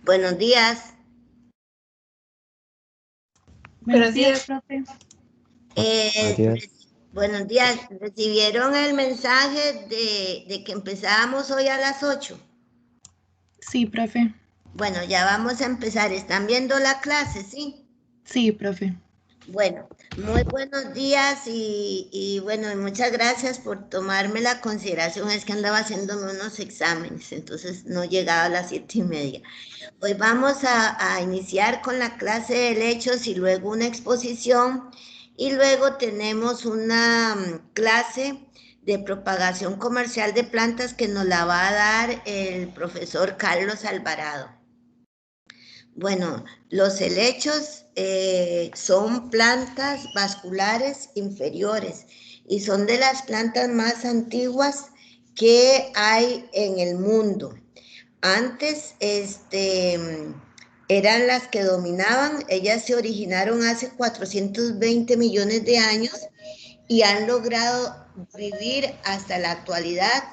Buenos días. Buenos días, profe. Buenos días. ¿Recibieron el mensaje de que empezábamos hoy a las 8? Sí, profe. Bueno, ya vamos a empezar. ¿Están viendo la clase, sí? Sí, profe. Bueno, muy buenos días y bueno, y muchas gracias por tomarme la consideración. Es que andaba haciéndome unos exámenes, entonces no llegaba a las 7:30. Hoy vamos a iniciar con la clase de helechos y luego una exposición y luego tenemos una clase de propagación comercial de plantas que nos la va a dar el profesor Carlos Alvarado. Bueno, los helechos son plantas vasculares inferiores y son de las plantas más antiguas que hay en el mundo. Antes, eran las que dominaban, ellas se originaron hace 420 millones de años y han logrado vivir hasta la actualidad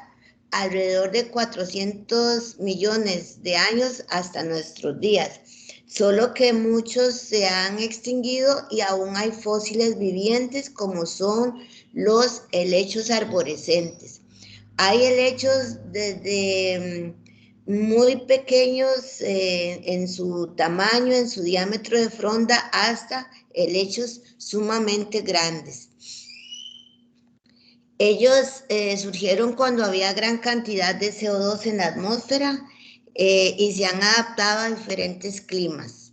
alrededor de 400 millones de años hasta nuestros días. Solo que muchos se han extinguido y aún hay fósiles vivientes como son los helechos arborescentes. Hay helechos desde muy pequeños en su tamaño, en su diámetro de fronda, hasta helechos sumamente grandes. Ellos surgieron cuando había gran cantidad de CO2 en la atmósfera y se han adaptado a diferentes climas.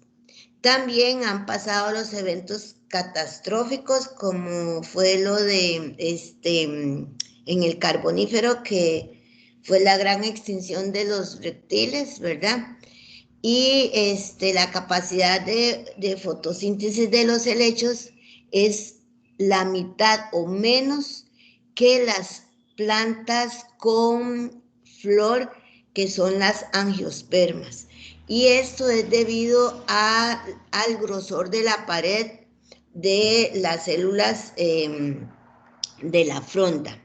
También han pasado los eventos catastróficos como fue lo de en el Carbonífero, que fue la gran extinción de los reptiles, ¿verdad? Y la capacidad de fotosíntesis de los helechos es la mitad o menos que las plantas con flor, que son las angiospermas. Y esto es debido al grosor de la pared de las células de la fronda.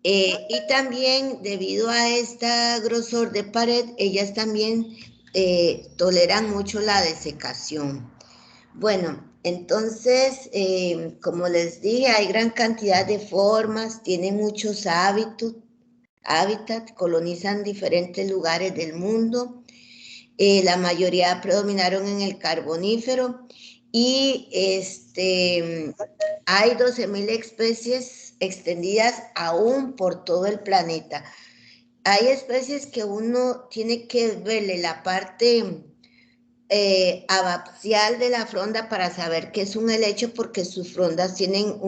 Y también debido a este grosor de pared, ellas también toleran mucho la desecación. Bueno, entonces, como les dije, hay gran cantidad de formas, tienen muchos hábitats, colonizan diferentes lugares del mundo. La mayoría predominaron en el Carbonífero y hay 12.000 especies extendidas aún por todo el planeta. Hay especies que uno tiene que verle la parte abaxial de la fronda para saber que es un helecho, porque sus frondas tienen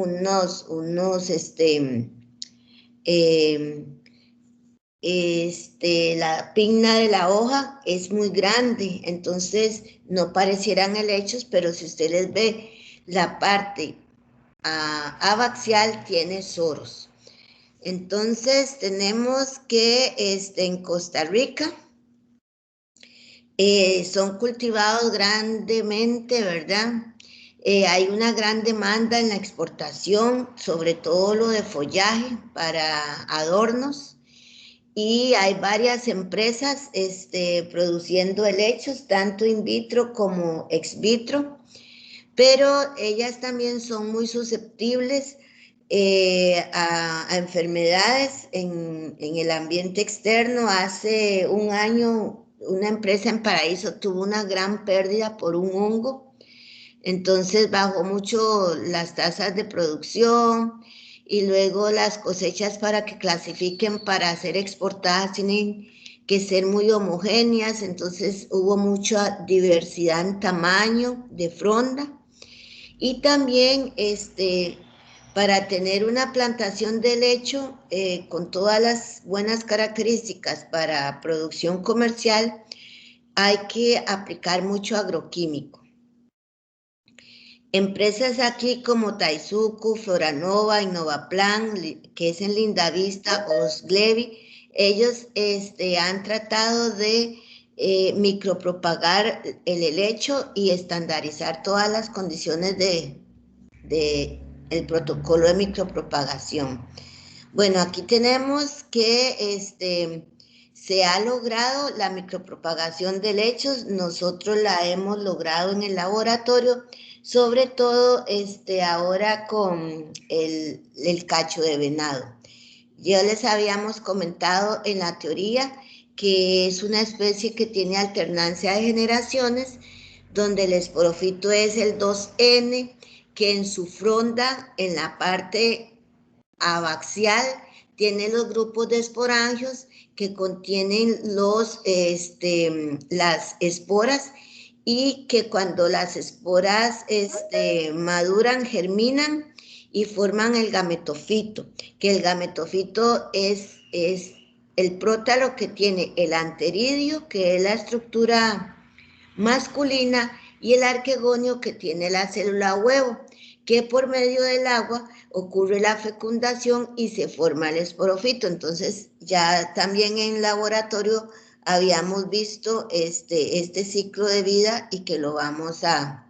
la pinna de la hoja es muy grande, entonces no parecieran helechos, pero si usted les ve la parte abaxial tiene soros. Entonces tenemos que en Costa Rica son cultivados grandemente, ¿verdad? Hay una gran demanda en la exportación, sobre todo lo de follaje para adornos, y hay varias empresas produciendo helechos, tanto in vitro como ex vitro, pero ellas también son muy susceptibles a enfermedades en el ambiente externo. Hace un año una empresa en Paraíso tuvo una gran pérdida por un hongo, entonces bajó mucho las tasas de producción y luego las cosechas para que clasifiquen para ser exportadas tienen que ser muy homogéneas, entonces hubo mucha diversidad en tamaño de fronda. Y también para tener una plantación de helecho con todas las buenas características para producción comercial, hay que aplicar mucho agroquímico. Empresas aquí como Taisuku, Floranova, Innovaplan, que es en Lindavista, o Osglevi, ellos han tratado de micropropagar el helecho y estandarizar todas las condiciones de el protocolo de micropropagación. Bueno, aquí tenemos que se ha logrado la micropropagación de lechos, nosotros la hemos logrado en el laboratorio, sobre todo ahora con el cacho de venado. Ya les habíamos comentado en la teoría que es una especie que tiene alternancia de generaciones, donde el esporofito es el 2N, que en su fronda, en la parte abaxial, tiene los grupos de esporangios que contienen las esporas, y que cuando las esporas maduran, germinan y forman el gametofito, que el gametofito es el prótalo que tiene el anteridio, que es la estructura masculina, y el arquegonio, que tiene la célula huevo, que por medio del agua ocurre la fecundación y se forma el esporofito. Entonces, ya también en laboratorio habíamos visto este ciclo de vida y que lo vamos a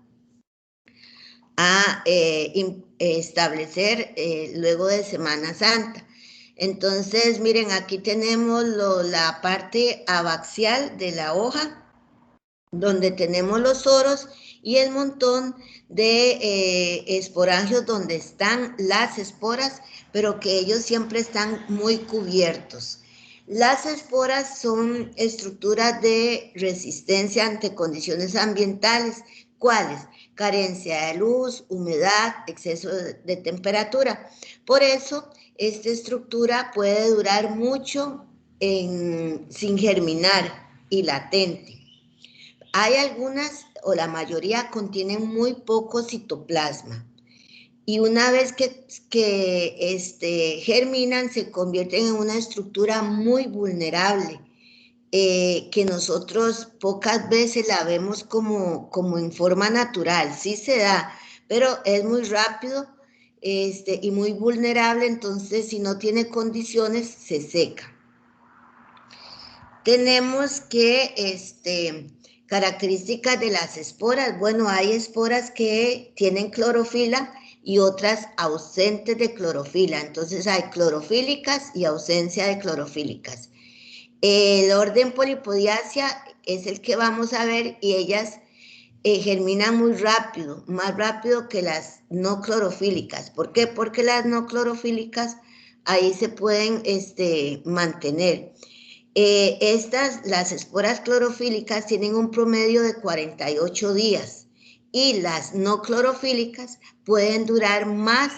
establecer luego de Semana Santa. Entonces, miren, aquí tenemos la parte abaxial de la hoja, donde tenemos los soros y el montón de esporangios donde están las esporas, pero que ellos siempre están muy cubiertos. Las esporas son estructuras de resistencia ante condiciones ambientales. ¿Cuáles? Carencia de luz, humedad, exceso de temperatura. Por eso, esta estructura puede durar mucho sin germinar y latente. Hay algunas, o la mayoría, contienen muy poco citoplasma. Y una vez que germinan, se convierten en una estructura muy vulnerable, que nosotros pocas veces la vemos como en forma natural. Sí se da, pero es muy rápido y muy vulnerable, entonces si no tiene condiciones, se seca. Tenemos que características de las esporas. Bueno, hay esporas que tienen clorofila y otras ausentes de clorofila. Entonces hay clorofílicas y ausencia de clorofílicas. El orden polipodiacea es el que vamos a ver, y ellas germinan muy rápido, más rápido que las no clorofílicas. ¿Por qué? Porque las no clorofílicas ahí se pueden mantener. Las esporas clorofílicas tienen un promedio de 48 días, y las no clorofílicas pueden durar más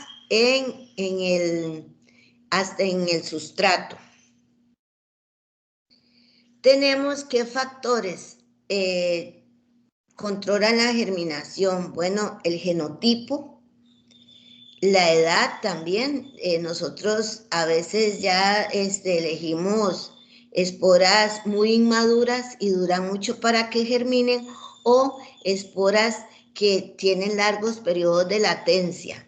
hasta en el sustrato. Tenemos qué factores controlan la germinación. Bueno, el genotipo, la edad también. Nosotros a veces ya elegimos esporas muy inmaduras y duran mucho para que germinen, o esporas que tienen largos periodos de latencia.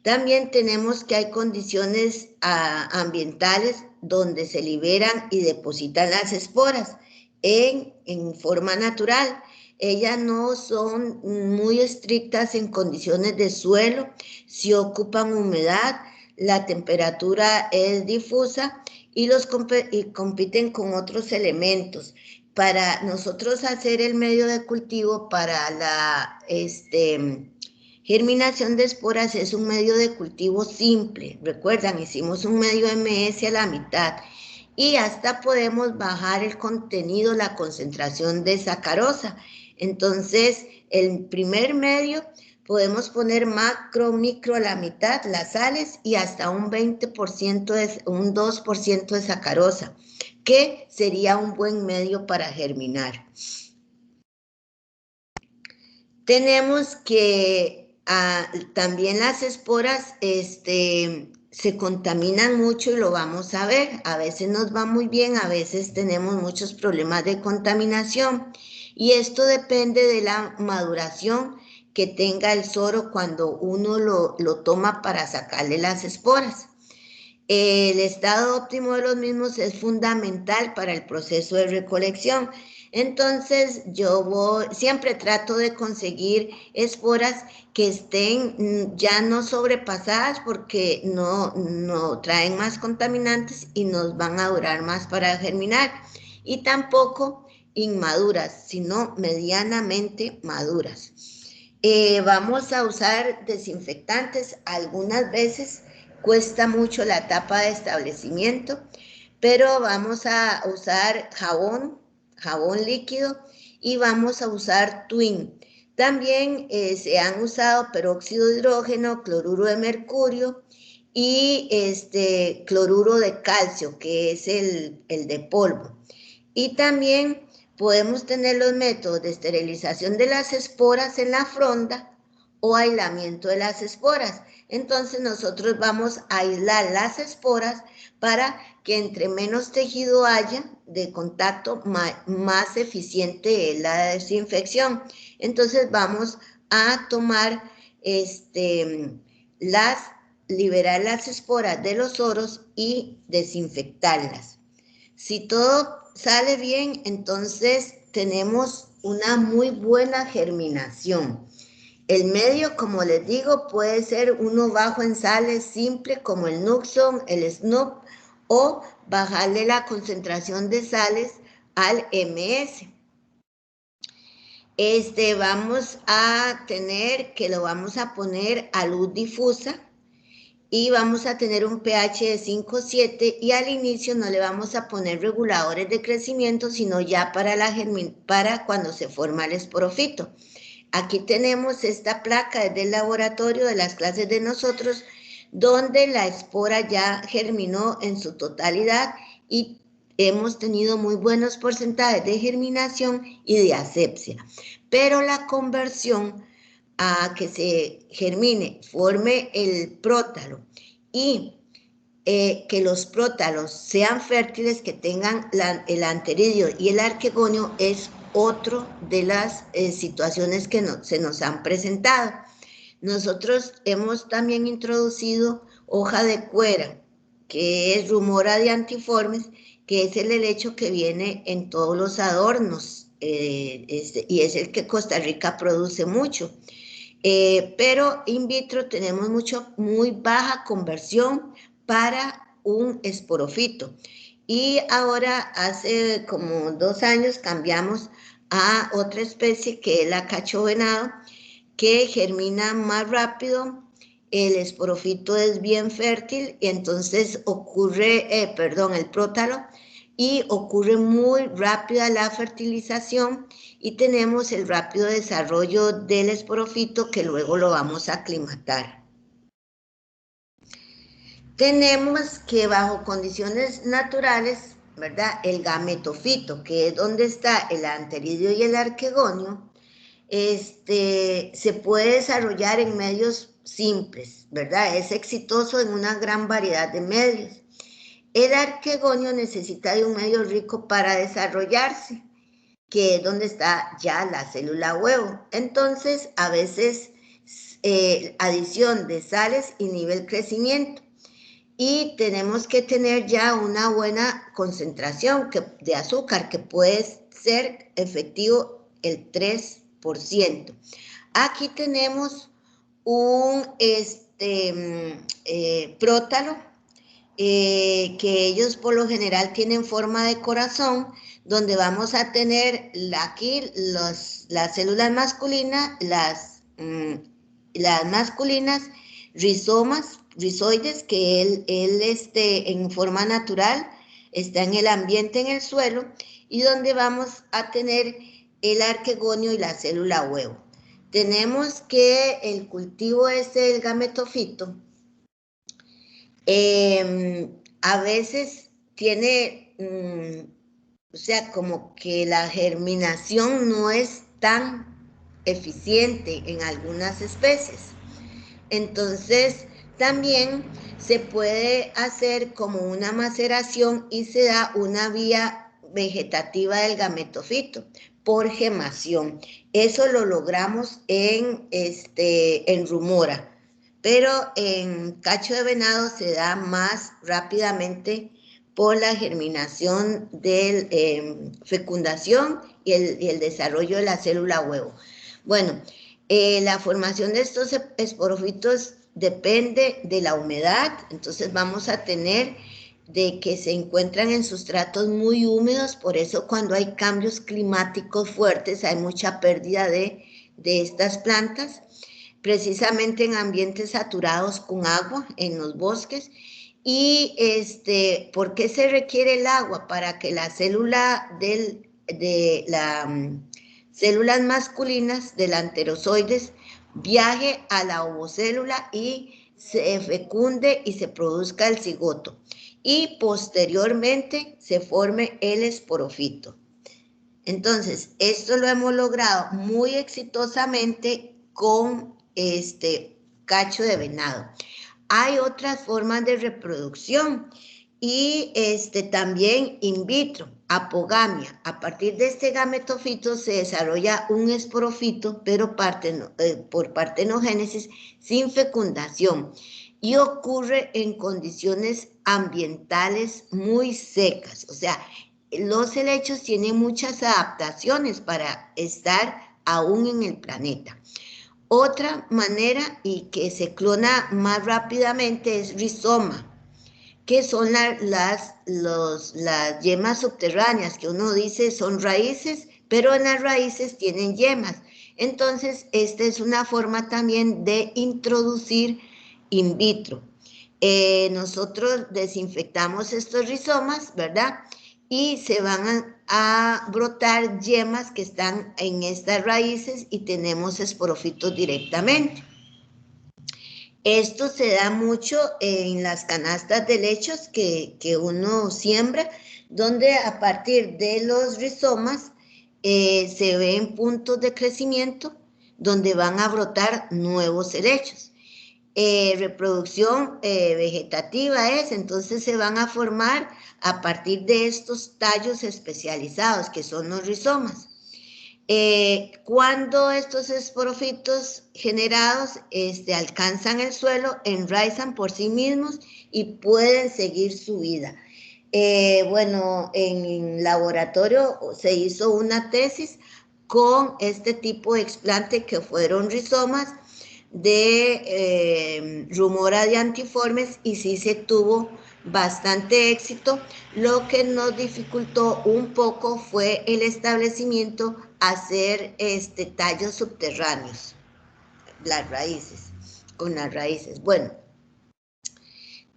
También tenemos que hay condiciones ambientales donde se liberan y depositan las esporas en forma natural. Ellas no son muy estrictas en condiciones de suelo, si ocupan humedad, la temperatura es difusa, y compiten con otros elementos. Para nosotros hacer el medio de cultivo para la germinación de esporas es un medio de cultivo simple. Recuerdan, hicimos un medio MS a la mitad, y hasta podemos bajar el contenido, la concentración de sacarosa. Entonces, el primer medio podemos poner macro, micro a la mitad, las sales, y hasta un 20%, un 2% de sacarosa, que sería un buen medio para germinar. Tenemos que también las esporas se contaminan mucho, y lo vamos a ver. A veces nos va muy bien, a veces tenemos muchos problemas de contaminación, y esto depende de la maduración que tenga el soro cuando uno lo toma para sacarle las esporas. El estado óptimo de los mismos es fundamental para el proceso de recolección. Entonces, siempre trato de conseguir esporas que estén ya no sobrepasadas porque no traen más contaminantes y nos van a durar más para germinar. Y tampoco inmaduras, sino medianamente maduras. Vamos a usar desinfectantes. Algunas veces cuesta mucho la etapa de establecimiento, pero vamos a usar jabón líquido, y vamos a usar Twin. También se han usado peróxido de hidrógeno, cloruro de mercurio y cloruro de calcio, que es el de polvo. Y también podemos tener los métodos de esterilización de las esporas en la fronda o aislamiento de las esporas. Entonces nosotros vamos a aislar las esporas para que entre menos tejido haya de contacto, más eficiente es la desinfección. Entonces vamos a tomar liberar las esporas de los oros y desinfectarlas. Si todo sale bien, entonces tenemos una muy buena germinación. El medio, como les digo, puede ser uno bajo en sales simple como el Nuxon, el Snoop, o bajarle la concentración de sales al MS. Vamos a tener que lo vamos a poner a luz difusa y vamos a tener un pH de 5,7 y al inicio no le vamos a poner reguladores de crecimiento, sino ya para cuando se forma el esporofito. Aquí tenemos esta placa desde el laboratorio de las clases de nosotros, donde la espora ya germinó en su totalidad y hemos tenido muy buenos porcentajes de germinación y de asepsia. Pero la conversión a que se germine, forme el prótalo y que los prótalos sean fértiles, que tengan el anteridio y el arquegonio, es otro de las situaciones que se nos han presentado. Nosotros hemos también introducido hoja de cuera, que es Rumora diantiformes, que es el helecho que viene en todos los adornos, y es el que Costa Rica produce mucho. Pero in vitro tenemos muy baja conversión para un esporofito. Y ahora hace como 2 años cambiamos a otra especie que es la cacho venado, que germina más rápido, el esporofito es bien fértil y entonces el prótalo, y ocurre muy rápida la fertilización y tenemos el rápido desarrollo del esporofito que luego lo vamos a aclimatar. Tenemos que bajo condiciones naturales, ¿verdad? El gametofito, que es donde está el anteridio y el arquegonio, se puede desarrollar en medios simples, ¿verdad? Es exitoso en una gran variedad de medios. El arquegonio necesita de un medio rico para desarrollarse, que es donde está ya la célula huevo. Entonces, a veces, adición de sales inhibe el crecimiento. Y tenemos que tener ya una buena concentración de azúcar, que puede ser efectivo el 3%. Aquí tenemos un prótalo, que ellos por lo general tienen forma de corazón, donde vamos a tener aquí las células masculinas, las masculinas, rizoides, que él en forma natural está en el ambiente, en el suelo, y donde vamos a tener el arquegonio y la célula huevo. Tenemos que el cultivo del gametofito a veces tiene, o sea, como que la germinación no es tan eficiente en algunas especies. Entonces, también se puede hacer como una maceración y se da una vía vegetativa del gametofito por gemación. Eso lo logramos en Rumora, pero en cacho de venado se da más rápidamente por la germinación de fecundación y el desarrollo de la célula huevo. Bueno, la formación de estos esporofitos depende de la humedad, entonces vamos a tener de que se encuentran en sustratos muy húmedos, por eso cuando hay cambios climáticos fuertes hay mucha pérdida de estas plantas, precisamente en ambientes saturados con agua, en los bosques. Y ¿por qué se requiere el agua? Para que la célula células masculinas del anterozoides viaje a la ovocélula y se fecunde y se produzca el cigoto. Y posteriormente se forme el esporofito. Entonces, esto lo hemos logrado muy exitosamente con cacho de venado. Hay otras formas de reproducción y también in vitro, apogamia. A partir de este gametofito se desarrolla un esporofito, pero por partenogénesis sin fecundación y ocurre en condiciones ambientales muy secas. O sea, los helechos tienen muchas adaptaciones para estar aún en el planeta. Otra manera y que se clona más rápidamente es rizoma, que son las yemas subterráneas, que uno dice son raíces, pero en las raíces tienen yemas. Entonces, esta es una forma también de introducir in vitro. Nosotros desinfectamos estos rizomas, ¿verdad? Y se van a brotar yemas que están en estas raíces y tenemos esporofitos directamente. Esto se da mucho en las canastas de helechos que uno siembra, donde a partir de los rizomas se ven puntos de crecimiento donde van a brotar nuevos helechos. Reproducción vegetativa entonces se van a formar a partir de estos tallos especializados que son los rizomas. Cuando estos esporofitos generados alcanzan el suelo, enraizan por sí mismos y pueden seguir su vida. Bueno, en laboratorio se hizo una tesis con este tipo de explante que fueron rizomas de Rumora diantiformes y sí se tuvo bastante éxito. Lo que nos dificultó un poco fue el establecimiento, hacer tallos subterráneos, con las raíces. Bueno,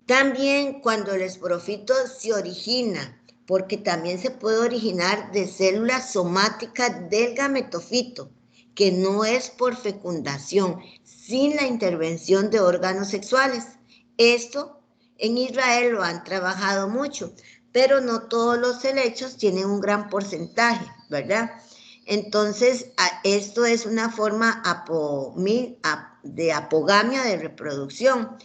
también cuando el esporofito se origina, porque también se puede originar de células somáticas del gametofito, que no es por fecundación, sin la intervención de órganos sexuales. Esto en Israel lo han trabajado mucho, pero no todos los helechos tienen un gran porcentaje, ¿verdad? Entonces, esto es una forma de apogamia de reproducción.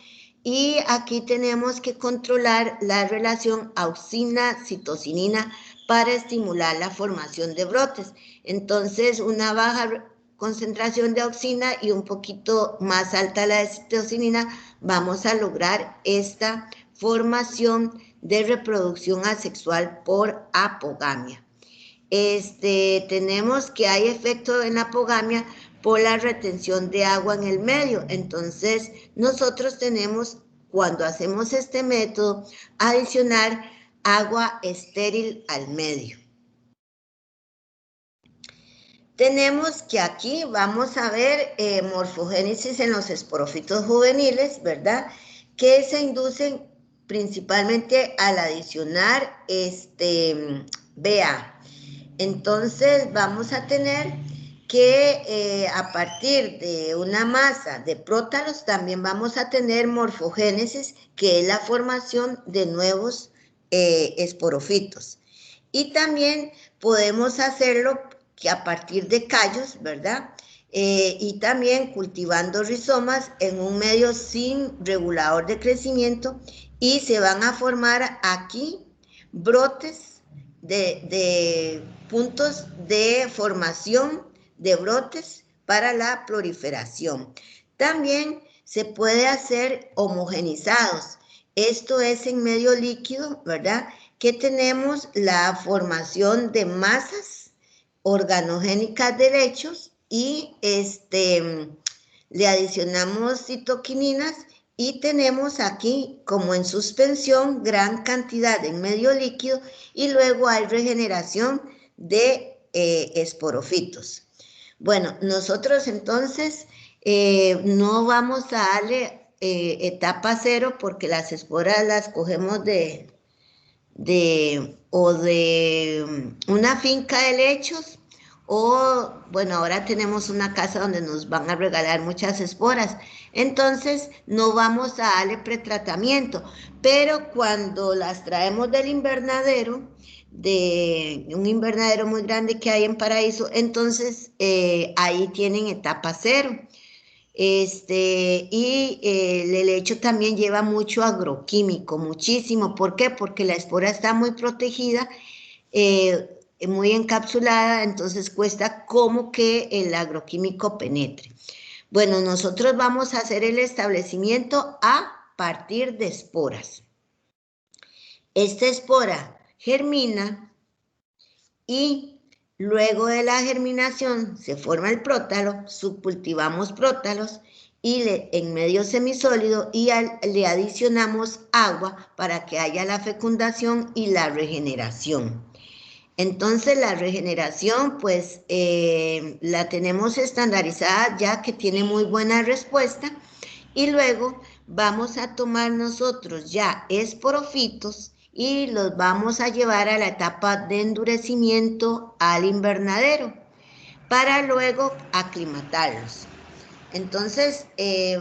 Y aquí tenemos que controlar la relación auxina-citocinina para estimular la formación de brotes. Entonces, una baja concentración de auxina y un poquito más alta la de citocinina, vamos a lograr esta formación de reproducción asexual por apogamia. Tenemos que hay efecto en la apogamia por la retención de agua en el medio. Entonces, nosotros tenemos, cuando hacemos este método, adicionar agua estéril al medio. Tenemos que aquí vamos a ver morfogénesis en los esporofitos juveniles, ¿verdad? Que se inducen principalmente al adicionar BA. Entonces vamos a tener que a partir de una masa de prótalos también vamos a tener morfogénesis, que es la formación de nuevos esporofitos. Y también podemos hacerlo que a partir de callos, ¿verdad? Y también cultivando rizomas en un medio sin regulador de crecimiento, y se van a formar aquí brotes de puntos de formación de brotes para la proliferación. También se puede hacer homogenizados. Esto es en medio líquido, ¿verdad? Que tenemos la formación de masas organogénicas de helechos y le adicionamos citoquininas y tenemos aquí como en suspensión gran cantidad en medio líquido y luego hay regeneración de esporofitos. Bueno, nosotros entonces no vamos a darle etapa 0 porque las esporas las cogemos de una finca de helechos o, bueno, ahora tenemos una casa donde nos van a regalar muchas esporas, entonces no vamos a darle pretratamiento, pero cuando las traemos del invernadero, de un invernadero muy grande que hay en Paraíso, entonces ahí tienen etapa 0. El helecho también lleva mucho agroquímico, muchísimo. ¿Por qué? Porque la espora está muy protegida, muy encapsulada, entonces cuesta como que el agroquímico penetre. Bueno, nosotros vamos a hacer el establecimiento a partir de esporas. Esta espora germina y luego de la germinación se forma el prótalo, subcultivamos prótalos y en medio semisólido y le adicionamos agua para que haya la fecundación y la regeneración. Entonces la regeneración pues la tenemos estandarizada ya que tiene muy buena respuesta y luego vamos a tomar nosotros ya esporofitos y los vamos a llevar a la etapa de endurecimiento al invernadero para luego aclimatarlos. Entonces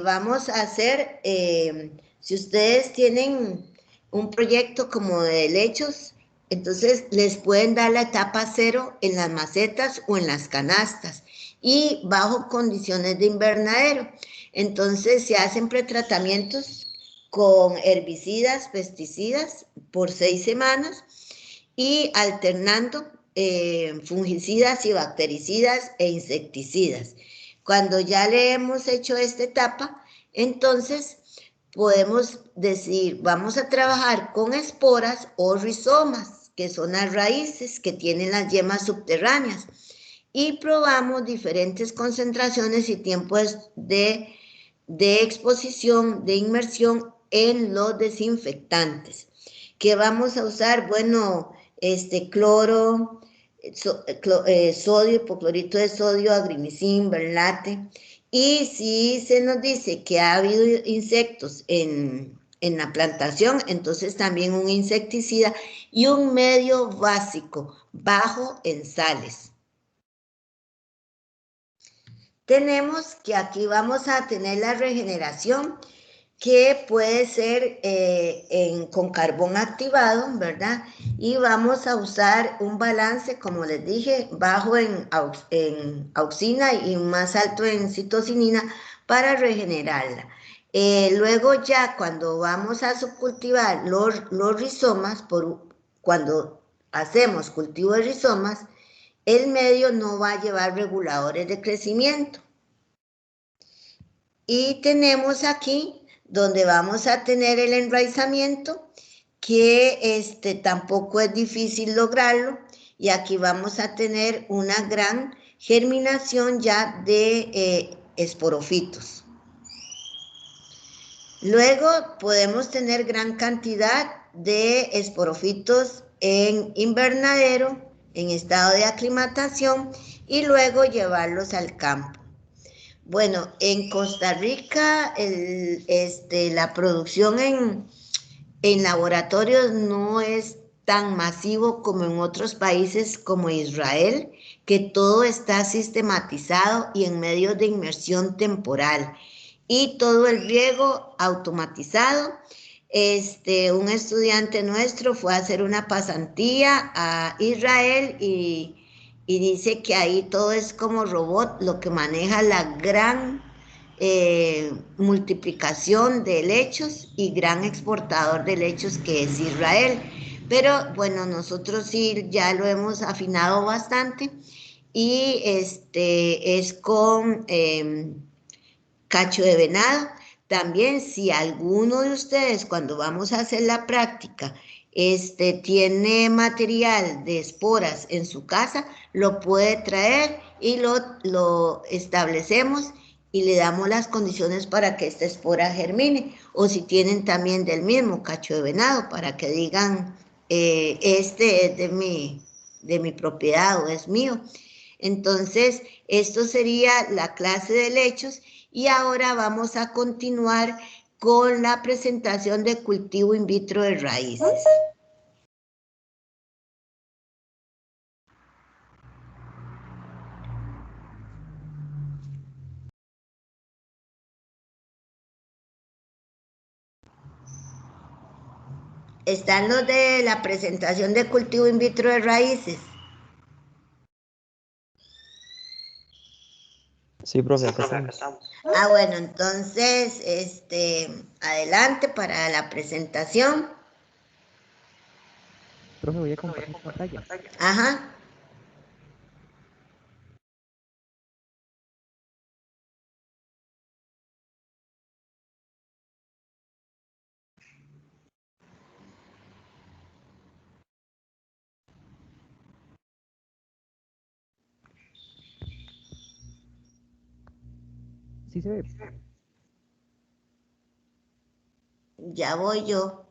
vamos a hacer, si ustedes tienen un proyecto como de helechos, entonces les pueden dar la etapa 0 en las macetas o en las canastas y bajo condiciones de invernadero. Entonces se hacen pretratamientos con herbicidas, pesticidas por 6 semanas y alternando fungicidas y bactericidas e insecticidas. Cuando ya le hemos hecho esta etapa, entonces podemos decir, vamos a trabajar con esporas o rizomas, que son las raíces que tienen las yemas subterráneas, y probamos diferentes concentraciones y tiempos de exposición, de inmersión en los desinfectantes. ¿Qué vamos a usar? Bueno, cloro, sodio, hipoclorito de sodio, agrimicin, berlate. Y si se nos dice que ha habido insectos en la plantación, entonces también un insecticida y un medio básico bajo en sales. Tenemos que aquí vamos a tener la regeneración que puede ser con carbón activado, ¿verdad? Y vamos a usar un balance, como les dije, bajo en auxina y más alto en citocinina para regenerarla. Luego ya cuando vamos a subcultivar los rizomas, cuando hacemos cultivo de rizomas, el medio no va a llevar reguladores de crecimiento. Y tenemos aquí donde vamos a tener el enraizamiento, que tampoco es difícil lograrlo, y aquí vamos a tener una gran germinación ya de esporofitos. Luego podemos tener gran cantidad de esporofitos en invernadero, en estado de aclimatación, y luego llevarlos al campo. Bueno, en Costa Rica la producción en laboratorios no es tan masivo como en otros países como Israel, que todo está sistematizado y en medios de inmersión temporal y todo el riego automatizado. Un estudiante nuestro fue a hacer una pasantía a Israel y dice que ahí todo es como robot, lo que maneja la gran multiplicación de helechos y gran exportador de helechos que es Israel. Pero bueno, nosotros sí ya lo hemos afinado bastante y es con cacho de venado, También si alguno de ustedes cuando vamos a hacer la práctica tiene material de esporas en su casa, lo puede traer y lo establecemos y le damos las condiciones para que esta espora germine. O si tienen también del mismo cacho de venado, para que digan, este es de mi propiedad o es mío. Entonces, esto sería la clase de helechos y ahora vamos a continuar con la presentación de cultivo in vitro de raíces. Están los de la presentación de cultivo in vitro de raíces. Sí, profe, acá estamos. Ah, bueno, entonces, adelante para la presentación. Profe, voy a compartir pantalla. Ajá. Sí se ve. Ya voy yo.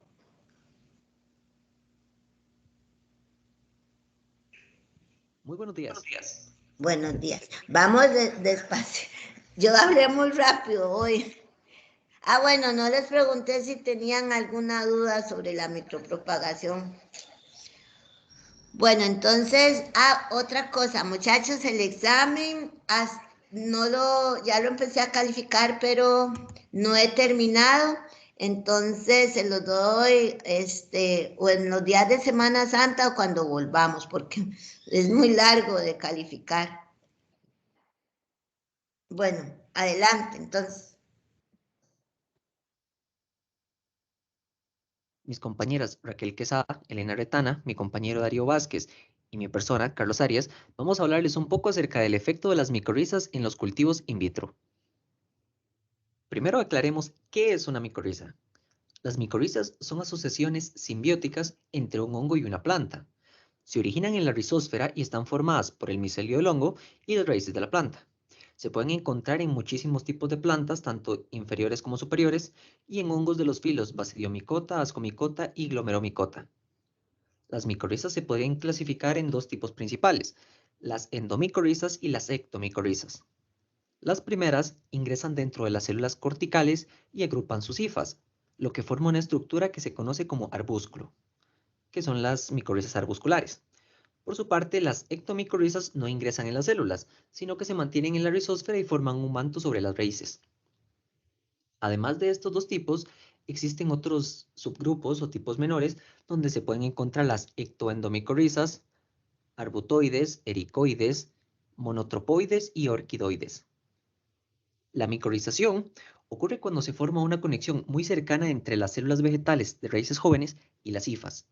Muy buenos días. Buenos días. Vamos despacio. Yo hablé muy rápido hoy. Ah, bueno, no les pregunté si tenían alguna duda sobre la micropropagación. Bueno, entonces, otra cosa, muchachos, el examen, ya lo empecé a calificar, pero no he terminado. Entonces, se los doy, o en los días de Semana Santa o cuando volvamos, porque es muy largo de calificar. Bueno, adelante, entonces. Mis compañeras Raquel Quesada, Elena Retana, mi compañero Darío Vázquez y mi persona, Carlos Arias, vamos a hablarles un poco acerca del efecto de las micorrizas en los cultivos in vitro. Primero aclaremos qué es una micorriza. Las micorrizas son asociaciones simbióticas entre un hongo y una planta. Se originan en la rizósfera y están formadas por el micelio del hongo y las raíces de la planta. Se pueden encontrar en muchísimos tipos de plantas, tanto inferiores como superiores, y en hongos de los filos Basidiomycota, Ascomycota y Glomeromycota. Las micorrizas se pueden clasificar en dos tipos principales, las endomicorrizas y las ectomicorrizas. Las primeras ingresan dentro de las células corticales y agrupan sus hifas, lo que forma una estructura que se conoce como arbúsculo, que son las micorrizas arbusculares. Por su parte, las ectomicorrizas no ingresan en las células, sino que se mantienen en la rizósfera y forman un manto sobre las raíces. Además de estos dos tipos, existen otros subgrupos o tipos menores donde se pueden encontrar las ectoendomicorrizas, arbutoides, ericoides, monotropoides y orquidoides. La micorrización ocurre cuando se forma una conexión muy cercana entre las células vegetales de raíces jóvenes y las hifas.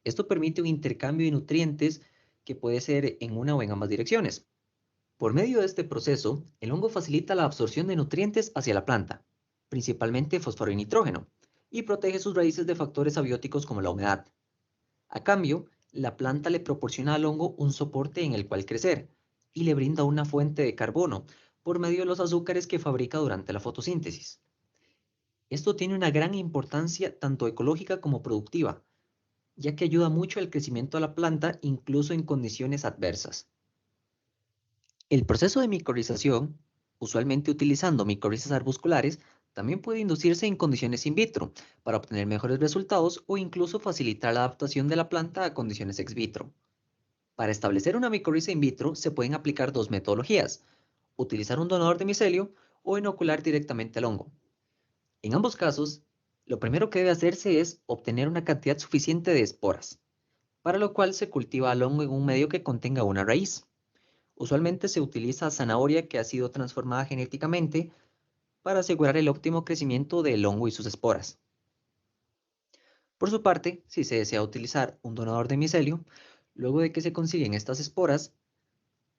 Esto permite un intercambio de nutrientes que puede ser en una o en ambas direcciones. Por medio de este proceso, el hongo facilita la absorción de nutrientes hacia la planta, principalmente fósforo y nitrógeno, y protege sus raíces de factores abióticos como la humedad. A cambio, la planta le proporciona al hongo un soporte en el cual crecer y le brinda una fuente de carbono por medio de los azúcares que fabrica durante la fotosíntesis. Esto tiene una gran importancia tanto ecológica como productiva, ya que ayuda mucho al crecimiento de la planta incluso en condiciones adversas. El proceso de micorrización, usualmente utilizando micorrizas arbusculares, también puede inducirse en condiciones in vitro para obtener mejores resultados o incluso facilitar la adaptación de la planta a condiciones ex vitro. Para establecer una micorriza in vitro se pueden aplicar dos metodologías: utilizar un donador de micelio o inocular directamente al hongo. En ambos casos, lo primero que debe hacerse es obtener una cantidad suficiente de esporas, para lo cual se cultiva al hongo en un medio que contenga una raíz. Usualmente se utiliza zanahoria que ha sido transformada genéticamente para asegurar el óptimo crecimiento del hongo y sus esporas. Por su parte, si se desea utilizar un donador de micelio, luego de que se consiguen estas esporas,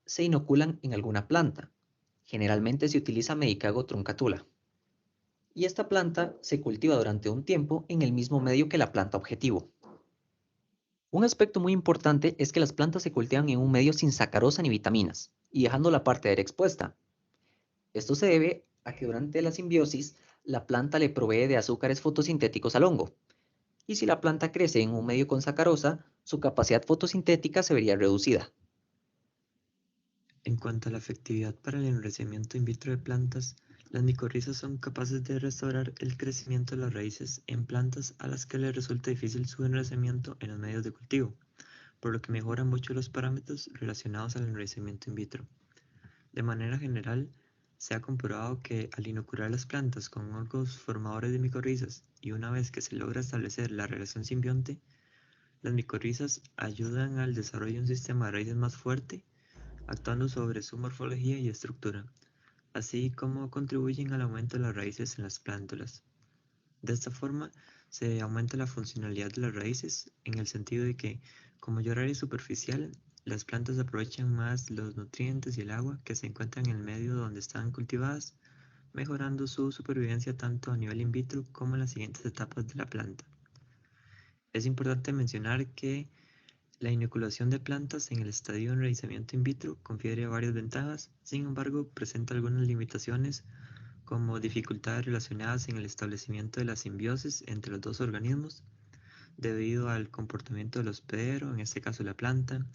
se inoculan en alguna planta. Generalmente se utiliza Medicago truncatula. y esta planta se cultiva durante un tiempo en el mismo medio que la planta objetivo. Un aspecto muy importante es que las plantas se cultivan en un medio sin sacarosa ni vitaminas y dejando la parte aérea expuesta. Esto se debe a que durante la simbiosis la planta le provee de azúcares fotosintéticos al hongo, y si la planta crece en un medio con sacarosa, su capacidad fotosintética se vería reducida. En cuanto a la efectividad para el enraizamiento in vitro de plantas, las micorrizas son capaces de restaurar el crecimiento de las raíces en plantas a las que les resulta difícil su enraizamiento en los medios de cultivo, por lo que mejoran mucho los parámetros relacionados al enraizamiento in vitro. De manera general, se ha comprobado que al inocular las plantas con hongos formadores de micorrizas y una vez que se logra establecer la relación simbionte, las micorrizas ayudan al desarrollo de un sistema de raíces más fuerte, actuando sobre su morfología y estructura, así como contribuyen al aumento de las raíces en las plántulas. De esta forma, se aumenta la funcionalidad de las raíces en el sentido de que, con mayor área superficial, las plantas aprovechan más los nutrientes y el agua que se encuentran en el medio donde están cultivadas, mejorando su supervivencia tanto a nivel in vitro como en las siguientes etapas de la planta. Es importante mencionar que la inoculación de plantas en el estadio de enraizamiento in vitro confiere varias ventajas, sin embargo, presenta algunas limitaciones como dificultades relacionadas en el establecimiento de la simbiosis entre los dos organismos, debido al comportamiento del hospedero, en este caso la planta,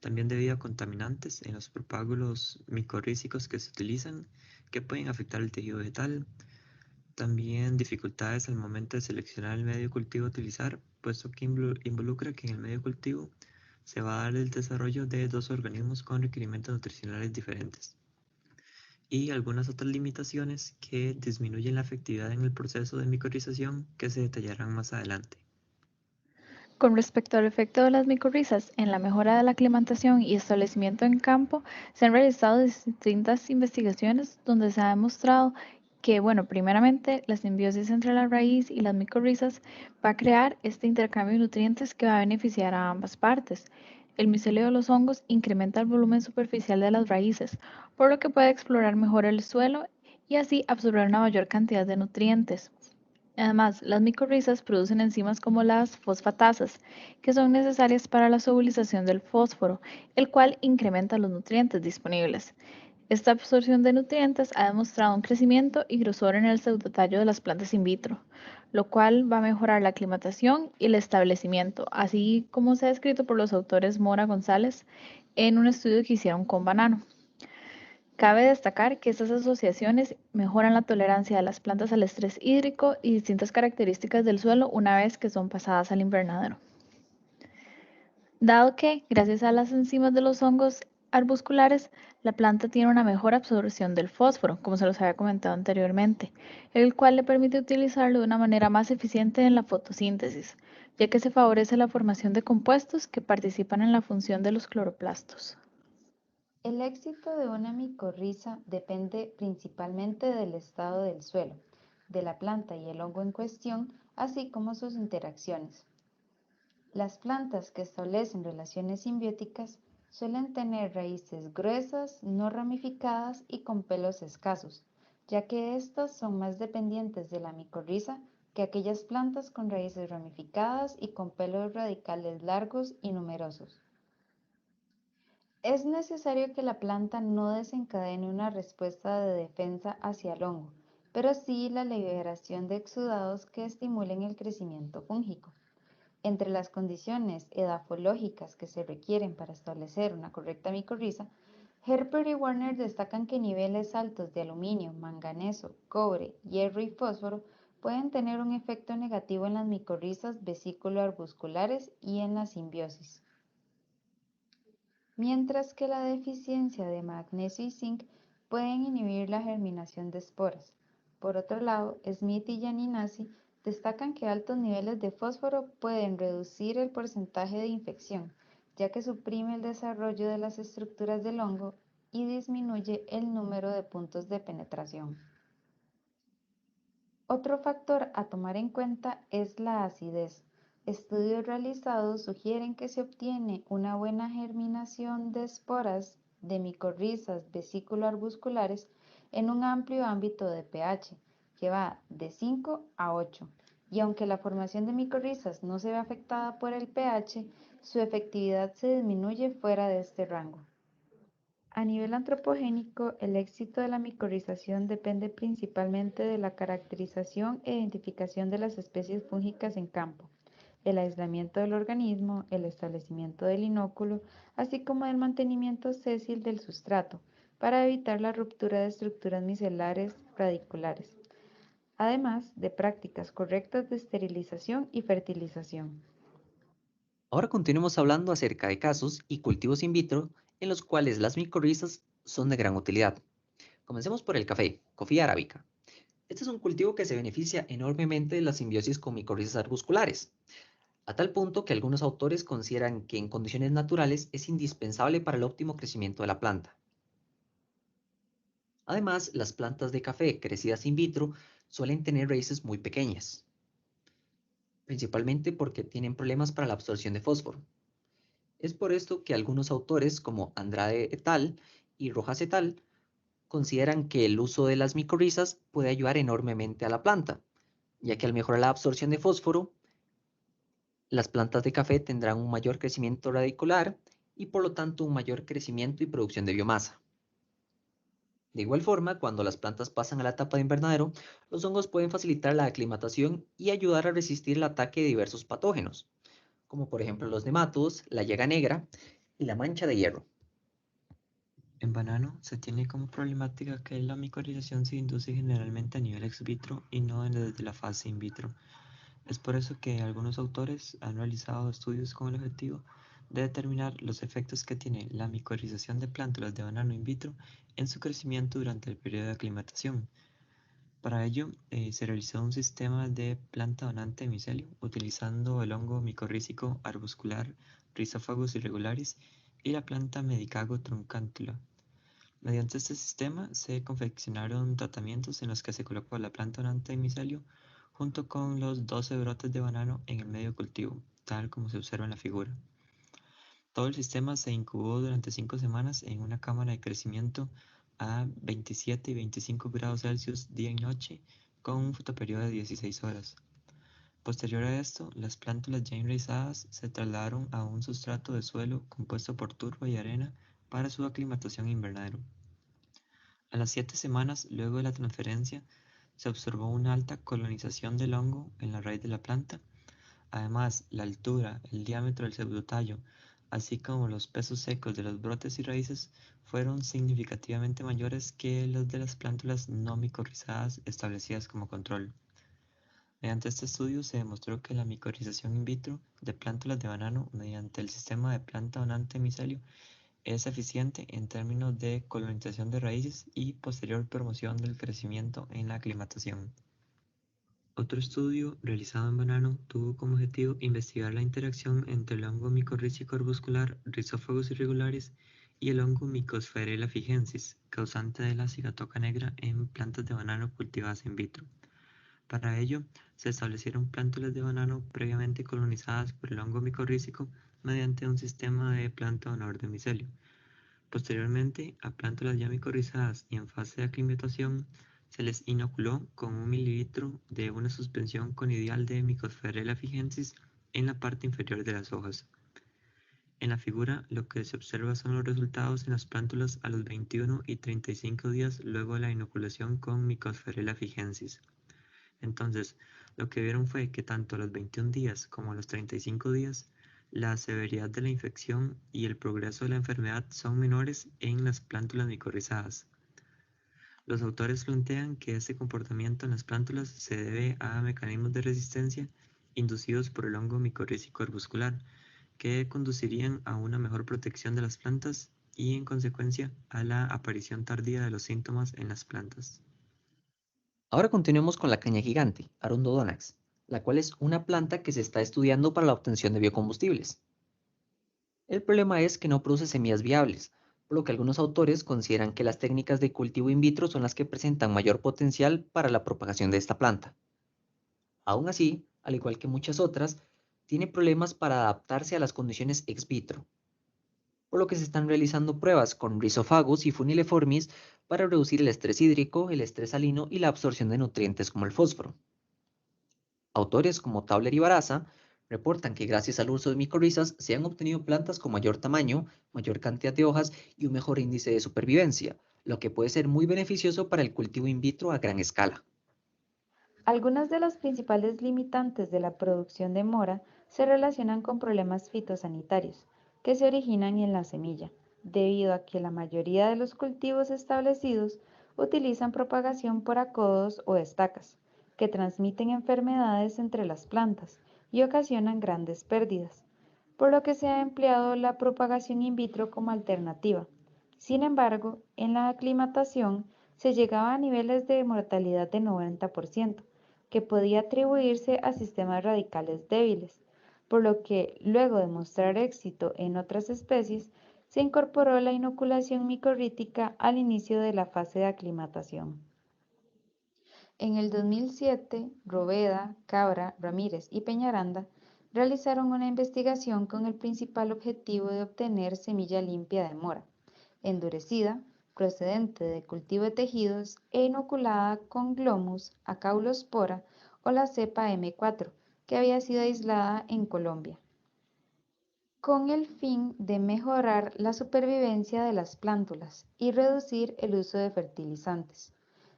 también debido a contaminantes en los propágulos micorrízicos que se utilizan, que pueden afectar el tejido vegetal, también dificultades al momento de seleccionar el medio de cultivo a utilizar, puesto que involucra que en el medio de cultivo se va a dar el desarrollo de dos organismos con requerimientos nutricionales diferentes, y algunas otras limitaciones que disminuyen la efectividad en el proceso de micorrización que se detallarán más adelante. Con respecto al efecto de las micorrizas en la mejora de la aclimatación y establecimiento en campo, se han realizado distintas investigaciones donde se ha demostrado que, bueno, primeramente, la simbiosis entre la raíz y las micorrizas va a crear este intercambio de nutrientes que va a beneficiar a ambas partes. El micelio de los hongos incrementa el volumen superficial de las raíces, por lo que puede explorar mejor el suelo y así absorber una mayor cantidad de nutrientes. Además, las micorrizas producen enzimas como las fosfatasas, que son necesarias para la solubilización del fósforo, el cual incrementa los nutrientes disponibles. Esta absorción de nutrientes ha demostrado un crecimiento y grosor en el pseudotallo de las plantas in vitro, lo cual va a mejorar la aclimatación y el establecimiento, así como se ha descrito por los autores Mora González en un estudio que hicieron con banano. Cabe destacar que estas asociaciones mejoran la tolerancia de las plantas al estrés hídrico y distintas características del suelo una vez que son pasadas al invernadero. Dado que, gracias a las enzimas de los hongos arbusculares, la planta tiene una mejor absorción del fósforo, como se los había comentado anteriormente, el cual le permite utilizarlo de una manera más eficiente en la fotosíntesis, ya que se favorece la formación de compuestos que participan en la función de los cloroplastos. El éxito de una micorriza depende principalmente del estado del suelo, de la planta y el hongo en cuestión, así como sus interacciones. Las plantas que establecen relaciones simbióticas suelen tener raíces gruesas, no ramificadas y con pelos escasos, ya que estas son más dependientes de la micorriza que aquellas plantas con raíces ramificadas y con pelos radicales largos y numerosos. Es necesario que la planta no desencadene una respuesta de defensa hacia el hongo, pero sí la liberación de exudados que estimulen el crecimiento fúngico. Entre las condiciones edafológicas que se requieren para establecer una correcta micorriza, Herper y Warner destacan que niveles altos de aluminio, manganeso, cobre, hierro y fósforo pueden tener un efecto negativo en las micorrizas vesículo-arbusculares y en la simbiosis, mientras que la deficiencia de magnesio y zinc pueden inhibir la germinación de esporas. Por otro lado, Smith y Gianninazzi destacan que altos niveles de fósforo pueden reducir el porcentaje de infección, ya que suprime el desarrollo de las estructuras del hongo y disminuye el número de puntos de penetración. Otro factor a tomar en cuenta es la acidez. Estudios realizados sugieren que se obtiene una buena germinación de esporas de micorrizas vesículo-arbusculares en un amplio ámbito de pH, que va de 5 a 8. Y aunque la formación de micorrizas no se ve afectada por el pH, su efectividad se disminuye fuera de este rango. A nivel antropogénico, el éxito de la micorrización depende principalmente de la caracterización e identificación de las especies fúngicas en campo, el aislamiento del organismo, el establecimiento del inóculo, así como del mantenimiento sésil del sustrato, para evitar la ruptura de estructuras micelares radiculares, además de prácticas correctas de esterilización y fertilización. Ahora continuemos hablando acerca de casos y cultivos in vitro en los cuales las micorrizas son de gran utilidad. Comencemos por el café, Coffea arábica. Este es un cultivo que se beneficia enormemente de la simbiosis con micorrizas arbusculares, a tal punto que algunos autores consideran que en condiciones naturales es indispensable para el óptimo crecimiento de la planta. Además, las plantas de café crecidas in vitro suelen tener raíces muy pequeñas, principalmente porque tienen problemas para la absorción de fósforo. Es por esto que algunos autores, como Andrade et al. Y Rojas et al., consideran que el uso de las micorrizas puede ayudar enormemente a la planta, ya que al mejorar la absorción de fósforo, las plantas de café tendrán un mayor crecimiento radicular y por lo tanto un mayor crecimiento y producción de biomasa. De igual forma, cuando las plantas pasan a la etapa de invernadero, los hongos pueden facilitar la aclimatación y ayudar a resistir el ataque de diversos patógenos, como por ejemplo los nematodos, la llaga negra y la mancha de hierro. En banano se tiene como problemática que la micorrización se induce generalmente a nivel ex vitro y no desde la fase in vitro. Es por eso que algunos autores han realizado estudios con el objetivo de determinar los efectos que tiene la micorrización de plántulas de banano in vitro en su crecimiento durante el periodo de aclimatación. Para ello, se realizó un sistema de planta donante de micelio utilizando el hongo micorrízico arbuscular Rhizophagus irregularis y la planta Medicago truncantula. Mediante este sistema se confeccionaron tratamientos en los que se colocó la planta donante de micelio junto con los 12 brotes de banano en el medio cultivo, tal como se observa en la figura. Todo el sistema se incubó durante 5 semanas en una cámara de crecimiento a 27 y 25 grados Celsius día y noche con un fotoperiodo de 16 horas. Posterior a esto, las plántulas ya enraizadas se trasladaron a un sustrato de suelo compuesto por turba y arena para su aclimatación invernadero. A las 7 semanas luego de la transferencia, se observó una alta colonización del hongo en la raíz de la planta. Además, la altura, el diámetro del pseudotallo, así como los pesos secos de los brotes y raíces fueron significativamente mayores que los de las plántulas no micorrizadas establecidas como control. Mediante este estudio se demostró que la micorrización in vitro de plántulas de banano mediante el sistema de planta donante micelio es eficiente en términos de colonización de raíces y posterior promoción del crecimiento en la aclimatación. Otro estudio realizado en banano tuvo como objetivo investigar la interacción entre el hongo micorrízico arbuscular Rhizophagus irregularis y el hongo Mycosphera figensis, causante de la cigatoca negra en plantas de banano cultivadas in vitro. Para ello, se establecieron plántulas de banano previamente colonizadas por el hongo micorrízico mediante un sistema de planta donador de micelio. Posteriormente, a plántulas ya micorrizadas y en fase de aclimatación, se les inoculó con 1 mililitro de una suspensión conidial de Mycosphera figensis en la parte inferior de las hojas. En la figura, lo que se observa son los resultados en las plántulas a los 21 y 35 días luego de la inoculación con Mycosphera figensis. Entonces, lo que vieron fue que tanto a los 21 días como a los 35 días, la severidad de la infección y el progreso de la enfermedad son menores en las plántulas micorrizadas. Los autores plantean que este comportamiento en las plántulas se debe a mecanismos de resistencia inducidos por el hongo micorrízico arbuscular, que conducirían a una mejor protección de las plantas y, en consecuencia, a la aparición tardía de los síntomas en las plantas. Ahora continuemos con la caña gigante, Arundodonax, la cual es una planta que se está estudiando para la obtención de biocombustibles. El problema es que no produce semillas viables, por lo que algunos autores consideran que las técnicas de cultivo in vitro son las que presentan mayor potencial para la propagación de esta planta. Aún así, al igual que muchas otras, tiene problemas para adaptarse a las condiciones ex vitro, por lo que se están realizando pruebas con Rhizophagus y Funileformis para reducir el estrés hídrico, el estrés salino y la absorción de nutrientes como el fósforo. Autores como Tauler y Baraza reportan que gracias al uso de micorrizas se han obtenido plantas con mayor tamaño, mayor cantidad de hojas y un mejor índice de supervivencia, lo que puede ser muy beneficioso para el cultivo in vitro a gran escala. Algunas de las principales limitantes de la producción de mora se relacionan con problemas fitosanitarios que se originan en la semilla, debido a que la mayoría de los cultivos establecidos utilizan propagación por acodos o estacas, que transmiten enfermedades entre las plantas y ocasionan grandes pérdidas, por lo que se ha empleado la propagación in vitro como alternativa. Sin embargo, en la aclimatación se llegaba a niveles de mortalidad de 90%, que podía atribuirse a sistemas radicales débiles, por lo que, luego de mostrar éxito en otras especies, se incorporó la inoculación micorrítica al inicio de la fase de aclimatación. En el 2007, Roveda, Cabra, Ramírez y Peñaranda realizaron una investigación con el principal objetivo de obtener semilla limpia de mora, endurecida, procedente de cultivo de tejidos e inoculada con Glomus, Acaulospora o la cepa M4, que había sido aislada en Colombia, con el fin de mejorar la supervivencia de las plántulas y reducir el uso de fertilizantes,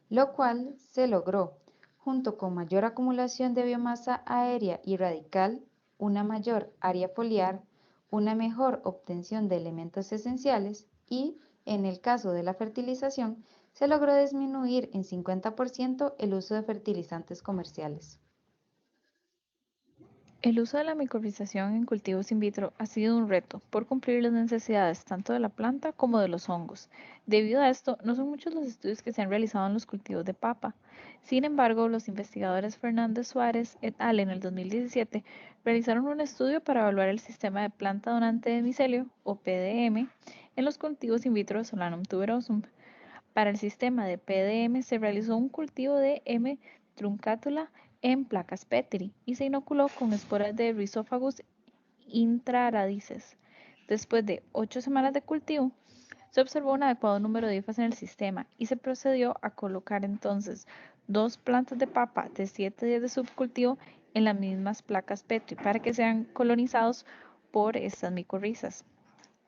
lo cual se logró, junto con mayor acumulación de biomasa aérea y radical, una mayor área foliar, una mejor obtención de elementos esenciales y, en el caso de la fertilización, se logró disminuir en 50% el uso de fertilizantes comerciales. El uso de la micorrización en cultivos in vitro ha sido un reto por cumplir las necesidades tanto de la planta como de los hongos. Debido a esto, no son muchos los estudios que se han realizado en los cultivos de papa. Sin embargo, los investigadores Fernández Suárez et al. En el 2017 realizaron un estudio para evaluar el sistema de planta donante de micelio, o PDM, en los cultivos in vitro de Solanum tuberosum. Para el sistema de PDM se realizó un cultivo de M. truncatula en placas Petri y se inoculó con esporas de Rhizophagus intraradices. Después de 8 semanas de cultivo, se observó un adecuado número de hifas en el sistema y se procedió a colocar entonces 2 plantas de papa de 7 días de subcultivo en las mismas placas Petri para que sean colonizados por estas micorrizas.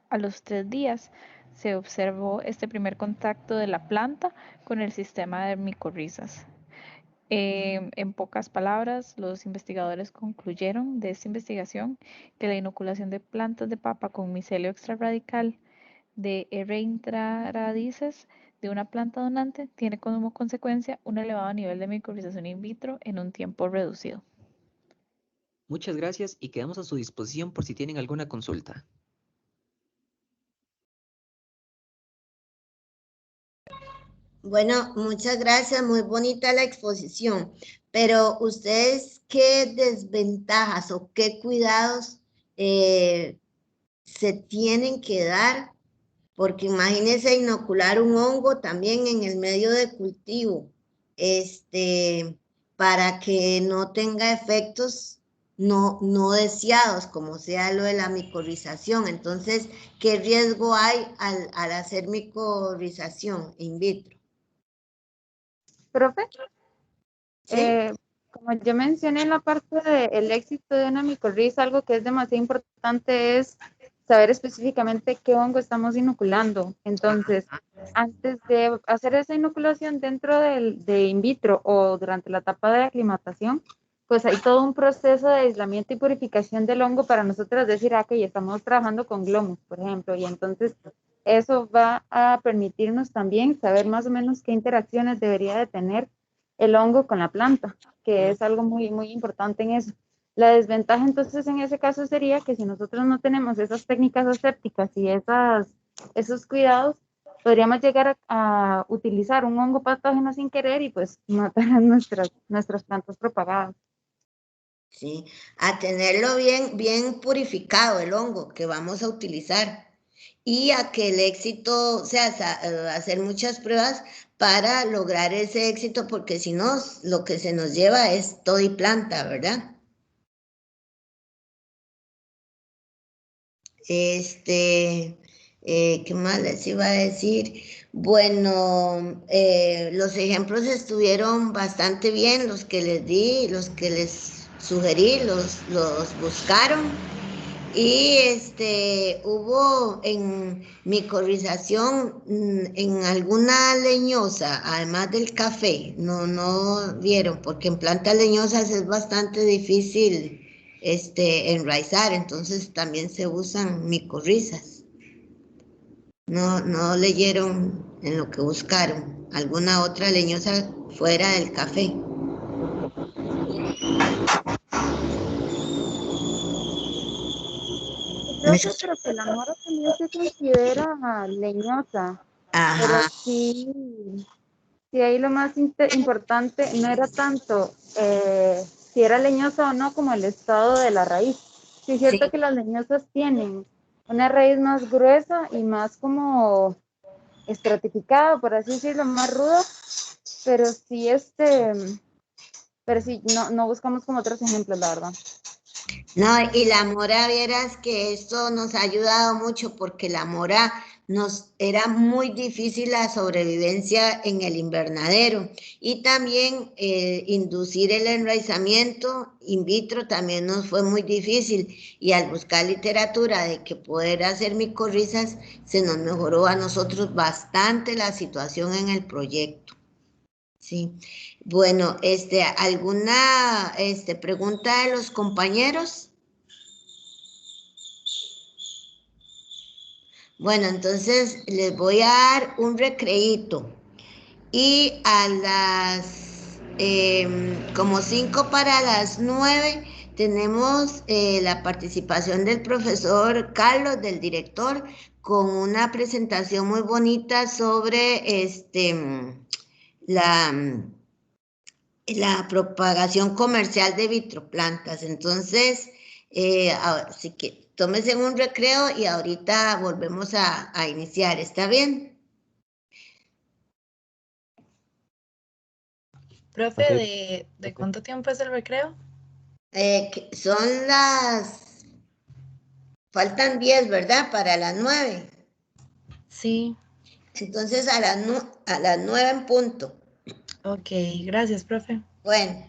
A los 3 días se observó este primer contacto de la planta con el sistema de micorrizas. En pocas palabras, los investigadores concluyeron de esta investigación que la inoculación de plantas de papa con micelio extraradical de R. intraradices de una planta donante tiene como consecuencia un elevado nivel de micorrización in vitro en un tiempo reducido. Muchas gracias y quedamos a su disposición por si tienen alguna consulta. Bueno, muchas gracias, muy bonita la exposición, pero ¿ustedes qué desventajas o qué cuidados se tienen que dar? Porque imagínense inocular un hongo también en el medio de cultivo, para que no tenga efectos no deseados, como sea lo de la micorrización. Entonces, ¿qué riesgo hay al hacer micorrización in vitro? Profe, ¿Sí? como yo mencioné en la parte del éxito de una micorriza, algo que es demasiado importante es saber específicamente qué hongo estamos inoculando. Entonces, antes de hacer esa inoculación dentro de in vitro o durante la etapa de aclimatación, pues hay todo un proceso de aislamiento y purificación del hongo para nosotros decir, ok, estamos trabajando con Glomus, por ejemplo, y entonces eso va a permitirnos también saber más o menos qué interacciones debería de tener el hongo con la planta, que es algo muy, muy importante en eso. La desventaja entonces en ese caso sería que si nosotros no tenemos esas técnicas asépticas y esos cuidados, podríamos llegar a utilizar un hongo patógeno sin querer y pues matar a nuestras plantas propagadas. Sí, a tenerlo bien purificado el hongo que vamos a utilizar y a que el éxito, o sea, hacer muchas pruebas para lograr ese éxito, porque si no, lo que se nos lleva es todo y planta, ¿verdad? ¿Qué más les iba a decir? Bueno, los ejemplos estuvieron bastante bien, los que les di, los que les sugerí, los buscaron. Y hubo en micorización en alguna leñosa, además del café, no vieron, porque en plantas leñosas es bastante difícil enraizar, entonces también se usan micorrizas. No leyeron en lo que buscaron, alguna otra leñosa fuera del café. Profe, pero que la mora también se considera leñosa, pero Ajá, sí, sí ahí lo más importante no era tanto si era leñosa o no, como el estado de la raíz. Sí es cierto sí. que las leñosas tienen una raíz más gruesa y más como estratificada, por así decirlo, más ruda, pero sí pero sí, no buscamos como otros ejemplos, la verdad. No, y la mora, vieras que esto nos ha ayudado mucho porque la mora nos era muy difícil la sobrevivencia en el invernadero y también inducir el enraizamiento in vitro también nos fue muy difícil y al buscar literatura de que poder hacer micorrizas se nos mejoró a nosotros bastante la situación en el proyecto. Sí. Bueno, ¿alguna pregunta de los compañeros? Bueno, entonces les voy a dar un recreíto y a las como 5 para las 9 tenemos la participación del profesor Carlos, del director, con una presentación muy bonita sobre la propagación comercial de vitroplantas. Entonces, así que tómense un recreo y ahorita volvemos a iniciar. ¿Está bien? Profe, Ok, ¿de cuánto tiempo es el recreo? Son faltan 10, ¿verdad? Para las 9. Sí, Entonces, a las 9 en punto. ok, gracias, profe. Bueno.